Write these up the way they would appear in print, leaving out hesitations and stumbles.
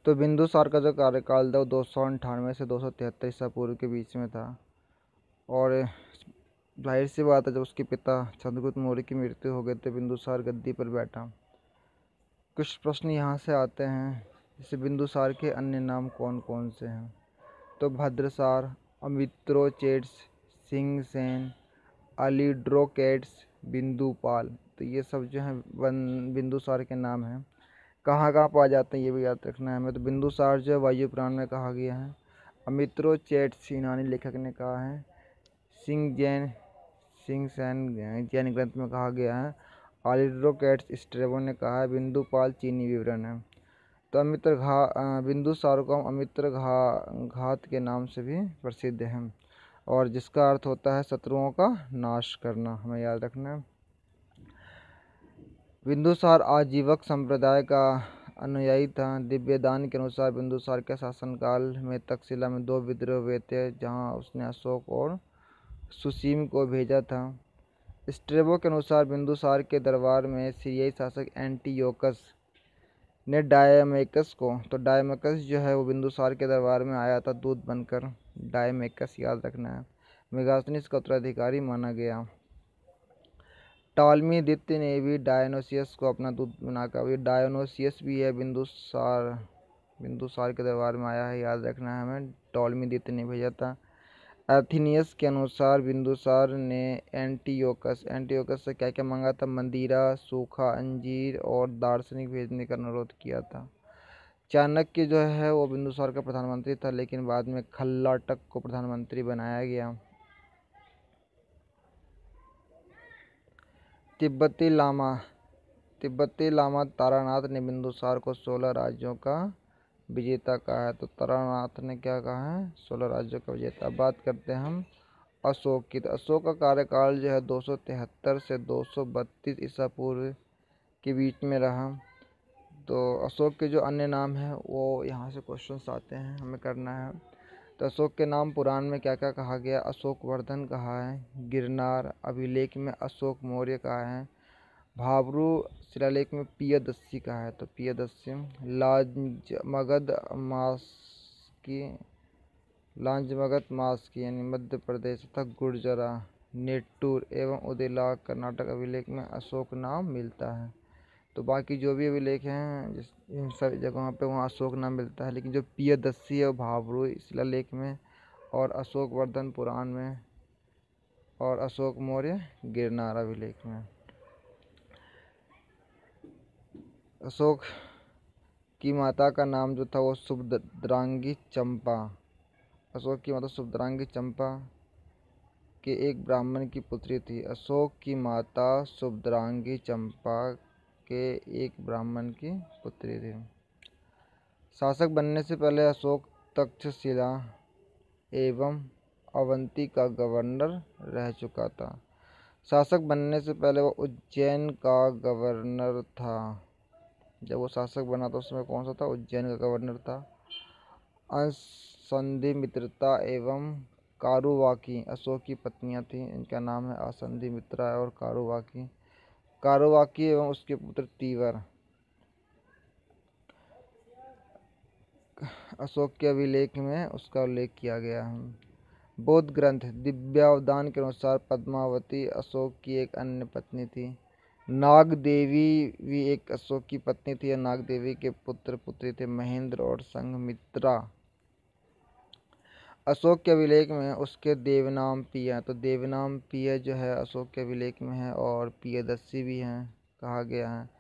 तो बिंदुसार का जो कार्यकाल था वो 298 से 273 ईसा पूर्व के बीच में था। और जाहिर सी बात है, जब उसके पिता चंद्रगुप्त मौर्य की मृत्यु हो गई तो बिंदुसार गद्दी पर बैठा। कुछ प्रश्न यहाँ से आते हैं, जैसे बिंदुसार के अन्य नाम कौन कौन से हैं। तो भद्रसार, अमित्रोचेट्स, सिंहसेन, अलीड्रोकेट्स, बिंदुपाल, तो ये सब जो हैं बिंदुसार के नाम हैं। कहाँ कहाँ पाए जाते हैं ये भी याद रखना है हमें। तो बिंदुसार जो वायु पुराण में कहा गया है, अमित्रोचेट्स यूनानी लेखक ने कहा है, सिंहसेन जैन ग्रंथ में कहा गया है, अलीड्रोकेट्स स्ट्रेबो ने कहा है, बिंदुपाल चीनी विवरण है। तो बिंदुसार को हम घात के नाम से भी प्रसिद्ध है, और जिसका अर्थ होता है शत्रुओं का नाश करना, हमें याद रखना है। बिंदुसार आजीवक संप्रदाय का अनुयायी था। दिव्यदान के अनुसार बिंदुसार के शासनकाल में तक्षशिला में 2 विद्रोह हुए थे, जहां उसने अशोक और सुसीम को भेजा था। स्ट्रेबो के अनुसार बिंदुसार के दरबार में सीरियाई शासक एंटियोकस ने डायमेकस जो है वो बिंदुसार के दरबार में आया था दूत बनकर। डायमेकस याद रखना है। मेगास्थनीज का उत्तराधिकारी माना गया। टॉलमी द्वितीय ने भी डायोनोसियस को अपना दूत बनाकर, ये डायोनोसियस भी है बिंदुसार के दरबार में आया है, याद रखना है हमें। टॉलमी द्वितीय ने भेजा था। एथिनियस के अनुसार बिंदुसार ने एंटियोकस से क्या क्या मांगा था, मंदिरा, सूखा अंजीर और दार्शनिक भेजने का अनुरोध किया था। चाणक्य जो है वो बिंदुसार का प्रधानमंत्री था, लेकिन बाद में खल्लाटक को प्रधानमंत्री बनाया गया। तिब्बती लामा तारानाथ ने बिंदुसार को 16 राज्यों का विजेता कहा है। तो तारानाथ ने क्या कहा है, 16 राज्यों का विजेता। बात करते हैं हम अशोक की। तो अशोक का कार्यकाल जो है 273 से 232 ईसा पूर्व के बीच में रहा। तो अशोक के जो अन्य नाम हैं वो यहाँ से क्वेश्चंस आते हैं, हमें करना है। तो अशोक के नाम पुराण में क्या क्या कहा गया, अशोक वर्धन कहा है, गिरनार अभिलेख में अशोक मौर्य कहा है, भाब्रू शिलालेख में पियदस्सी कहा है। तो पियदस्सी, लांजमगत मास की यानी मध्य प्रदेश तथा गुर्जरा, नेट्टूर एवं उदेला कर्नाटक अभिलेख में अशोक नाम मिलता है। तो बाकी जो भी अभिलेख हैं इन सभी जगहों पे वहाँ अशोक नाम मिलता है, लेकिन जो पियदस्सी है भाब्रू शिलालेख में, और अशोक वर्धन पुराण में, और अशोक मौर्य गिरनार अभिलेख में। अशोक की माता का नाम जो था वो सुभद्रांगी चंपा। अशोक की माता सुभद्रांगी चंपा के एक ब्राह्मण की पुत्री थी। अशोक की माता सुभद्रांगी चंपा के एक ब्राह्मण की पुत्री थी। शासक बनने से पहले अशोक तक्षशिला एवं अवंती का गवर्नर रह चुका था। शासक बनने से पहले वो उज्जैन का गवर्नर था। जब वो शासक बना तो उसमें कौन सा था, उज्जैन का गवर्नर था। अंश, संधिमित्रता एवं कारुवाकी अशोक की पत्नियां थीं। इनका नाम है असंधिमित्रा और कारुवाकी एवं उसके पुत्र तीवर। अशोक के अभिलेख में उसका उल्लेख किया गया है। बौद्ध ग्रंथ दिव्यावदान के अनुसार पद्मावती अशोक की एक अन्य पत्नी थी। नाग देवी भी एक अशोक की पत्नी थी। नाग देवी के पुत्र पुत्री थे महेंद्र और संघमित्रा। अशोक के अभिलेख में उसके देवनाम पिया, तो देवनाम पिया जो है अशोक के अभिलेख में है, और पियदस्सी भी हैं कहा गया है।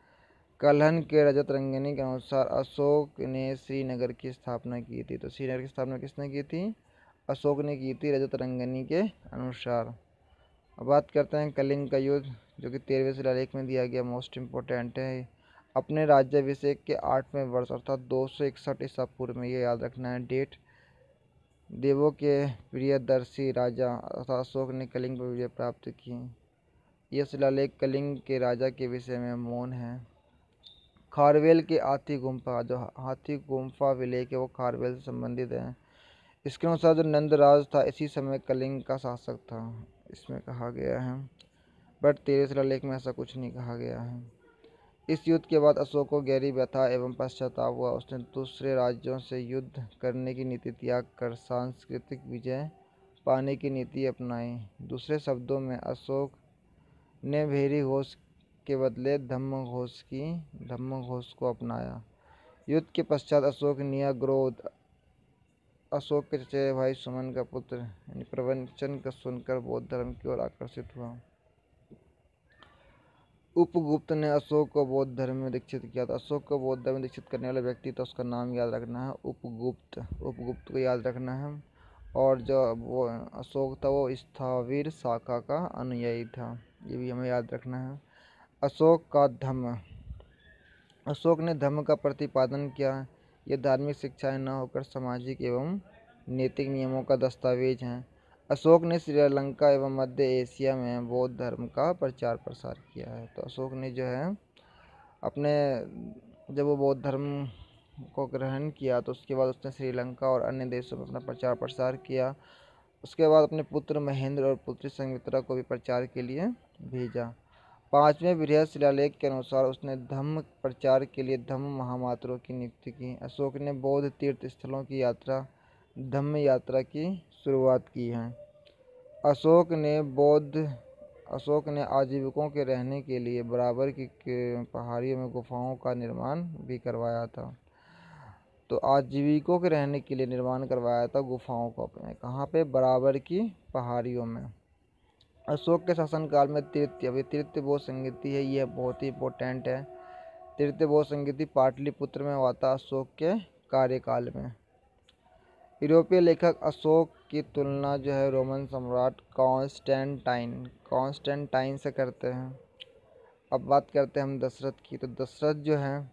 कल्हन के रजत रंगिनी के अनुसार अशोक ने श्रीनगर की स्थापना की थी। तो श्रीनगर की स्थापना किसने की थी, अशोक ने की थी रजत रंगिनी के अनुसार। अब बात करते हैं कलिंग का युद्ध, जो कि 13वें शिलालेख में दिया गया, मोस्ट इम्पोर्टेंट है। अपने राज्याभिषेक के 8वें वर्ष अर्थात 261 ईसा पूर्व में, ये याद रखना है डेट, देवों के प्रियदर्शी राजा अर्थात अशोक ने कलिंग पर विजय प्राप्त की। यह शिलालेख कलिंग के राजा के विषय में मौन है। खारवेल के हाथी गुम्फा, जो हाथी गुम्फा अभिलेख है वो खारवेल से संबंधित है। इसके अनुसार जो नंदराज था इसी समय कलिंग का शासक था, इसमें कहा गया है, बट 13वें शिलालेख में ऐसा कुछ नहीं कहा गया है। इस युद्ध के बाद अशोक को गहरी व्यथा एवं पश्चाताप हुआ। उसने दूसरे राज्यों से युद्ध करने की नीति त्याग कर सांस्कृतिक विजय पाने की नीति अपनाई। दूसरे शब्दों में अशोक ने भेरी घोष के बदले धम्म घोष को अपनाया। युद्ध के पश्चात अशोक न्यायग्रोध अशोक के चचेरे भाई सुमन का पुत्र प्रवचन का सुनकर बौद्ध धर्म की ओर आकर्षित हुआ। उपगुप्त ने अशोक को बौद्ध धर्म में दीक्षित किया। तो अशोक को बौद्ध धर्म में दीक्षित करने वाला व्यक्ति, तो उसका नाम याद रखना है उपगुप्त। उपगुप्त को याद रखना है। और जो वो अशोक था वो स्थाविर शाखा का अनुयायी था, ये भी हमें याद रखना है। अशोक का धम्म, अशोक ने धम्म का प्रतिपादन किया। ये धार्मिक शिक्षाएं न होकर सामाजिक एवं नैतिक नियमों का दस्तावेज हैं। अशोक ने श्रीलंका एवं मध्य एशिया में बौद्ध धर्म का प्रचार प्रसार किया है। तो अशोक ने जो है अपने जब वो बौद्ध धर्म को ग्रहण किया तो उसके बाद उसने श्रीलंका और अन्य देशों में अपना प्रचार प्रसार किया। उसके बाद अपने पुत्र महेंद्र और पुत्री संघमित्रा को भी प्रचार के लिए भेजा। 5वें बृहद शिलालेख के अनुसार उसने धम्म प्रचार के लिए धम्म महामात्रों की नियुक्ति की। अशोक ने बौद्ध तीर्थ स्थलों की यात्रा धम्म यात्रा की शुरुआत की है। अशोक ने आजीविकों के रहने के लिए बराबर की पहाड़ियों में गुफाओं का निर्माण भी करवाया था। तो आजीविकों के रहने के लिए निर्माण करवाया था गुफाओं को अपने, कहाँ पे, बराबर की पहाड़ियों में। अशोक के शासनकाल में तृतीय बौद्ध संगीति है, यह बहुत ही इंपॉर्टेंट है। तृतीय बौद्ध संगीति पाटलिपुत्र में हुआ था अशोक के कार्यकाल में। यूरोपीय लेखक अशोक की तुलना जो है रोमन सम्राट कॉन्स्टेंटाइन से करते हैं। अब बात करते हैं हम दशरथ की। तो दशरथ जो है,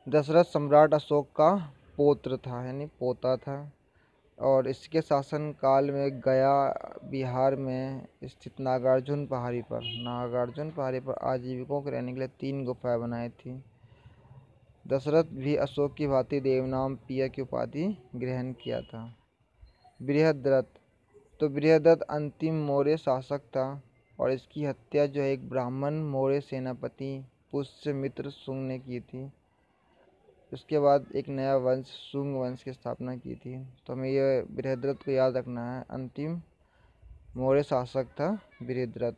दशरथ सम्राट अशोक का पौत्र था, यानी पोता था। और इसके शासनकाल में गया बिहार में स्थित नागार्जुन पहाड़ी पर आजीविकों के रहने के लिए 3 गुफाएं बनाई थी। दशरथ भी अशोक की भांति देवनाम पिया की उपाधि ग्रहण किया था। बृहद्रथ, तो बृहद्रथ अंतिम मौर्य शासक था और इसकी हत्या जो है एक ब्राह्मण मौर्य सेनापति पुष्यमित्र शुंग ने की थी। उसके बाद एक नया वंश शुंग वंश की स्थापना की थी। तो हमें यह बृहद्रथ को याद रखना है, अंतिम मौर्य शासक था बृहद्रथ।